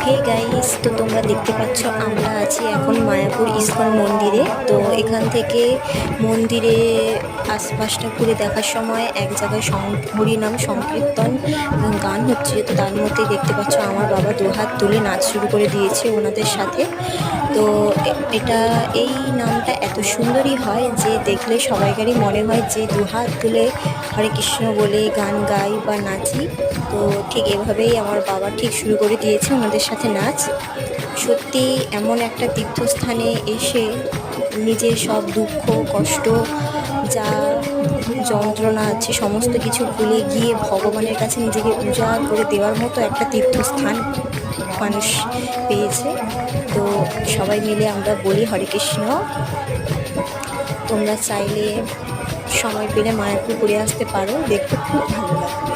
Hey guys, তো তোমরা দেখতে পাচ্ছ আমরা আছি এখন মায়াপুর ইস্কন মন্দিরে। তো এখান থেকে মন্দিরে আশপাশটা ঘুরে দেখার সময় এক জায়গায় হরিনাম সংকীর্তন গান হচ্ছে। তো তার মধ্যে দেখতে পাচ্ছ আমার বাবা দুহাত তুলে নাচ শুরু করে দিয়েছে ওনাদের সাথে। তো এটা এই নামটা এত সুন্দরই হয় যে দেখলে সবাইকারই মনে হয় যে দুহাত তুলে হরে কৃষ্ণ বলে গান গাই বা নাচি। তো ঠিক এভাবেই আমার বাবা ঠিক শুরু করে দিয়েছে ওনাদের সাথে নাচ। সত্যি এমন একটা তীর্থস্থানে এসে নিজের সব দুঃখ কষ্ট যা যন্ত্রণা আছে সমস্ত কিছু ভুলে গিয়ে ভগবানের কাছে নিজেকে উজাড় করে দেওয়ার মতো একটা তীর্থস্থান মানুষ পেয়েছে। তো সবাই মিলে আমরা বলি হরে কৃষ্ণ। তোমরা চাইলে সময় পেলে মায়াপুর ঘুরে আসতে পারো, দেখতে খুব ভালো লাগবে।